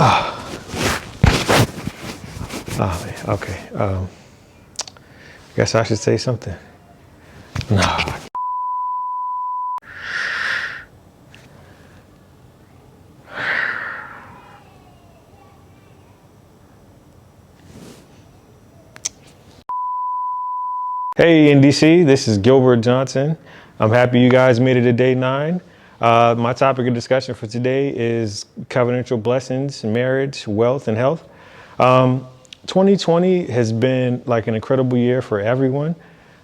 Oh, man. Okay. Guess I should say something. Nah. Hey, NDC, this is Gilbert Johnson. I'm happy you guys made it to day 9. My topic of discussion for today is covenantal blessings, marriage, wealth, and health. 2020 has been like an incredible year for everyone.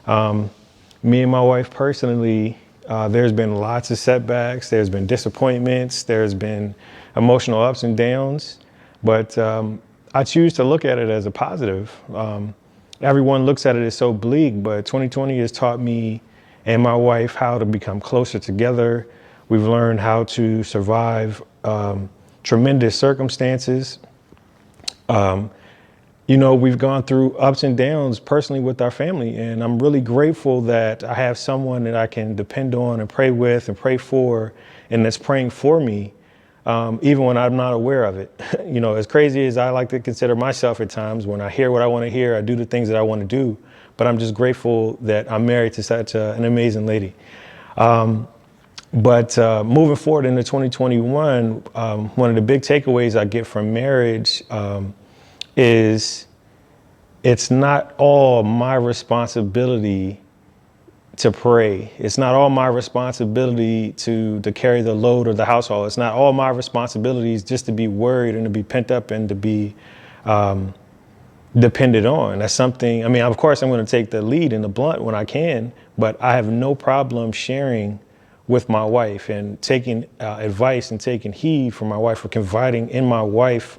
Me and my wife personally, there's been lots of setbacks, there's been disappointments, there's been emotional ups and downs, but I choose to look at it as a positive. Everyone looks at it as so bleak, but 2020 has taught me and my wife how to become closer together. We've learned how to survive tremendous circumstances. We've gone through ups and downs personally with our family, and I'm really grateful that I have someone that I can depend on and pray with and pray for, and that's praying for me, even when I'm not aware of it. As crazy as I like to consider myself at times, when I hear what I want to hear, I do the things that I want to do, but I'm just grateful that I'm married to such an amazing lady. But moving forward into 2021, one of the big takeaways I get from marriage is it's not all my responsibility to pray. It's not all my responsibility to carry the load of the household. It's not all my responsibilities just to be worried and to be pent up and to be depended on. That's something, of course, I'm going to take the lead and the blunt when I can, but I have no problem sharing with my wife and taking advice and taking heed from my wife, or confiding in my wife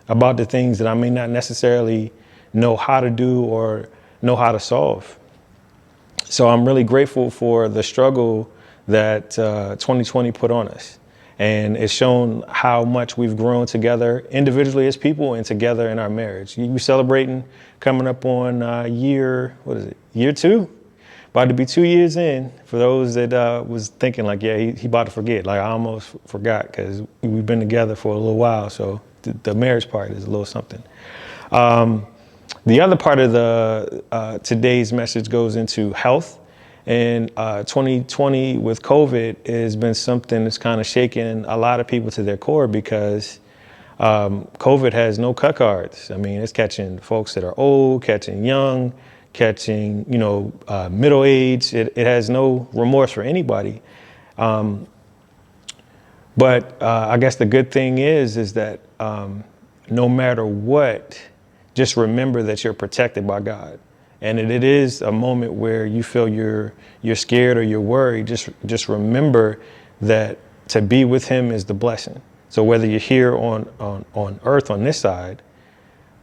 about the things that I may not necessarily know how to do or know how to solve. So I'm really grateful for the struggle that 2020 put on us. And it's shown how much we've grown together individually as people and together in our marriage. We're celebrating coming up on year 2? About to be 2 years in. For those that was thinking like, yeah, he about to forget. Like I almost forgot, because we've been together for a little while. So the marriage part is a little something. The other part of the today's message goes into health. And 2020 with COVID has been something that's kind of shaken a lot of people to their core, because COVID has no cut cards. It's catching folks that are old, catching young, catching, middle age. It has no remorse for anybody. But I guess the good thing is that no matter what, just remember that you're protected by God. And it is a moment where you feel you're scared or you're worried. Just remember that to be with Him is the blessing. So whether you're here on earth on this side,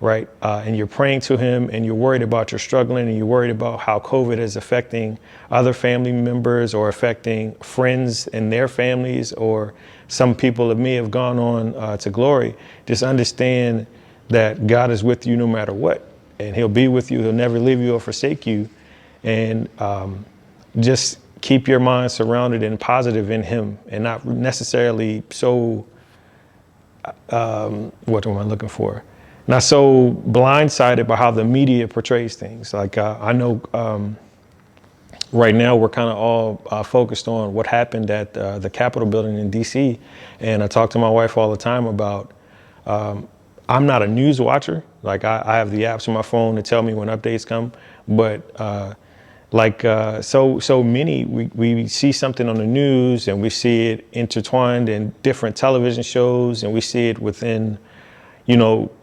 right, and you're praying to Him and you're worried about your struggling and you're worried about how COVID is affecting other family members or affecting friends and their families, or some people that may have gone on to glory, just understand that God is with you no matter what, and He'll be with you. He'll never leave you or forsake you. And just keep your mind surrounded and positive in Him, and not necessarily so, what am I looking for? Not so blindsided by how the media portrays things. Like I know right now we're kind of all focused on what happened at the Capitol building in DC. And I talk to my wife all the time about, I'm not a news watcher. Like I have the apps on my phone to tell me when updates come, but so many, we see something on the news and we see it intertwined in different television shows, and we see it within,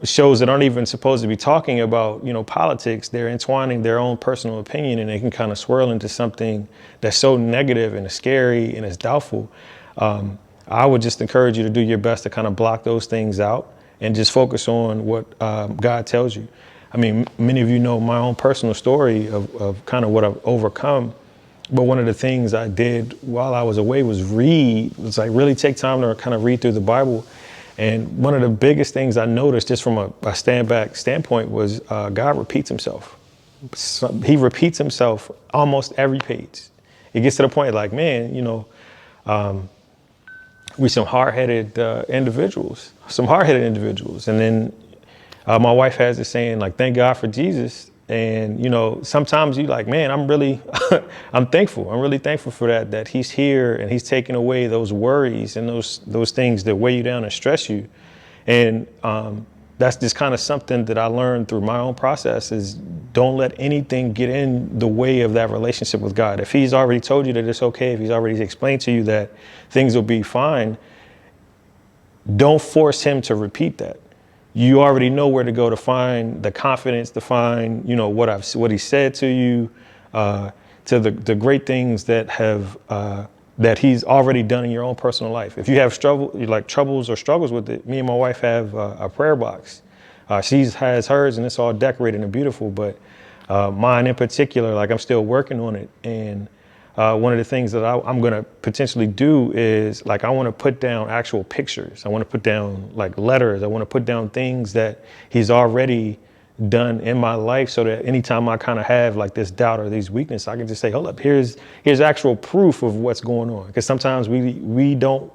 shows that aren't even supposed to be talking about, politics. They're entwining their own personal opinion, and they can kind of swirl into something that's so negative and scary and is doubtful. I would just encourage you to do your best to kind of block those things out and just focus on what God tells you. Many of you know my own personal story of kind of what I've overcome. But one of the things I did while I was away was really take time to kind of read through the Bible. And one of the biggest things I noticed just from a standpoint was God repeats Himself. He repeats Himself almost every page. It gets to the point like, man, we some hard-headed individuals, And then my wife has this saying, like, thank God for Jesus. And, you know, sometimes you like, man, I'm really, I'm thankful. I'm really thankful for that he's here and he's taking away those worries and those things that weigh you down and stress you. And that's just kind of something that I learned through my own process is don't let anything get in the way of that relationship with God. If he's already told you that it's okay, if he's already explained to you that things will be fine, don't force him to repeat that. You already know where to go to find the confidence, to find, you know, what he said to you, to the great things that that he's already done in your own personal life. If you have troubles or struggles with it, me and my wife have a prayer box. She has hers and it's all decorated and beautiful, but mine in particular, like I'm still working on it. And one of the things that I'm going to potentially do is like, I want to put down actual pictures. I want to put down like letters. I want to put down things that he's already done in my life so that anytime I kind of have like this doubt or these weaknesses, I can just say, hold up, here's actual proof of what's going on. Because sometimes we don't,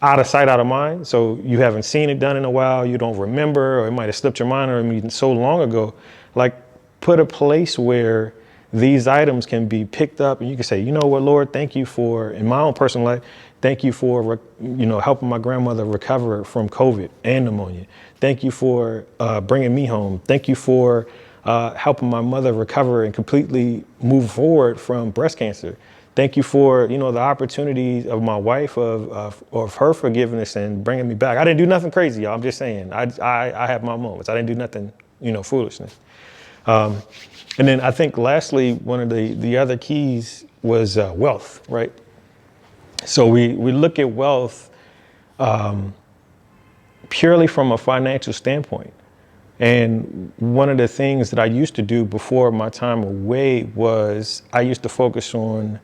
out of sight, out of mind. So you haven't seen it done in a while. You don't remember, or it might have slipped your mind, or I mean, so long ago. Like, put a place where these items can be picked up and you can say, you know what, Lord, thank you for, in my own personal life, thank you for, you know, helping my grandmother recover from COVID and pneumonia. Thank you for bringing me home. Thank you for helping my mother recover and completely move forward from breast cancer. Thank you for, you know, the opportunity of my wife of her forgiveness and bringing me back. I didn't do nothing crazy, y'all. I'm just saying, I have my moments. I didn't do nothing, you know, foolishness. And then I think lastly, one of the other keys was wealth, right? So we look at wealth purely from a financial standpoint. And one of the things that I used to do before my time away was I used to focus on,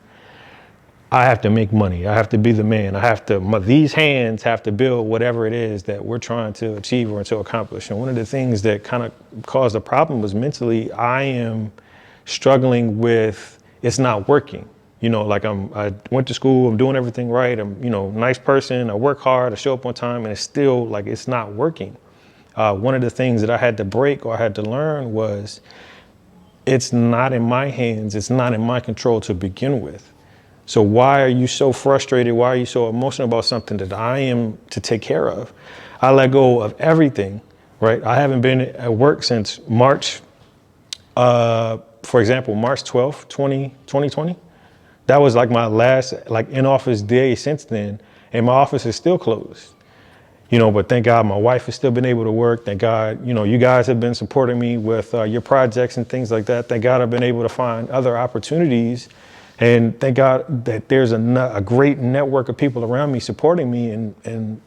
I have to make money. I have to be the man. These hands have to build whatever it is that we're trying to achieve or to accomplish. And one of the things that kind of caused a problem was mentally, I am struggling with, it's not working. You know, like I went to school, I'm doing everything right. I'm, you know, nice person. I work hard, I show up on time, and it's still like, it's not working. One of the things that I had to break or I had to learn was it's not in my hands. It's not in my control to begin with. So why are you so frustrated? Why are you so emotional about something that I am to take care of? I let go of everything, right? I haven't been at work since March, for example, March 12th, 2020. That was like my last like in-office day since then. And my office is still closed. You know, but thank God my wife has still been able to work. Thank God, you know, you guys have been supporting me with your projects and things like that. Thank God I've been able to find other opportunities. And thank God that there's a great network of people around me supporting me and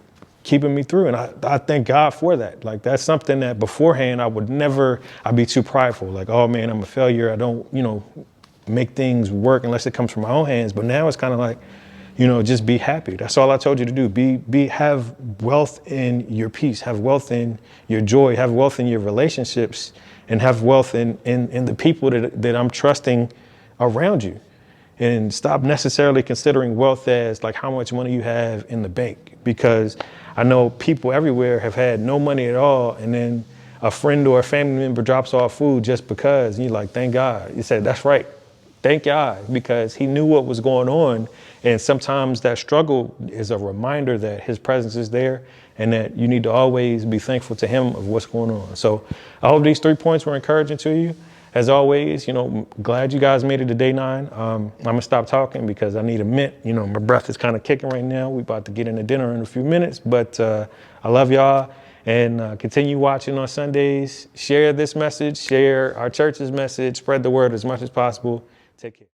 keeping me through. And I thank God for that. Like, that's something that beforehand I'd be too prideful. Like, oh man, I'm a failure. I don't, you know, make things work unless it comes from my own hands. But now it's kind of like, you know, just be happy. That's all I told you to do. Have wealth in your peace, have wealth in your joy, have wealth in your relationships, and have wealth in the people that I'm trusting around you. And stop necessarily considering wealth as like how much money you have in the bank, because I know people everywhere have had no money at all. And then a friend or a family member drops off food just because, and you're like, thank God. You said, that's right. Thank God, because he knew what was going on. And sometimes that struggle is a reminder that his presence is there and that you need to always be thankful to him of what's going on. So I hope these 3 points were encouraging to you. As always, you know, glad you guys made it to day 9. I'm gonna stop talking because I need a mint. You know, my breath is kind of kicking right now. We're about to get into dinner in a few minutes, but I love y'all, and continue watching on Sundays. Share this message, share our church's message, spread the word as much as possible. Take care.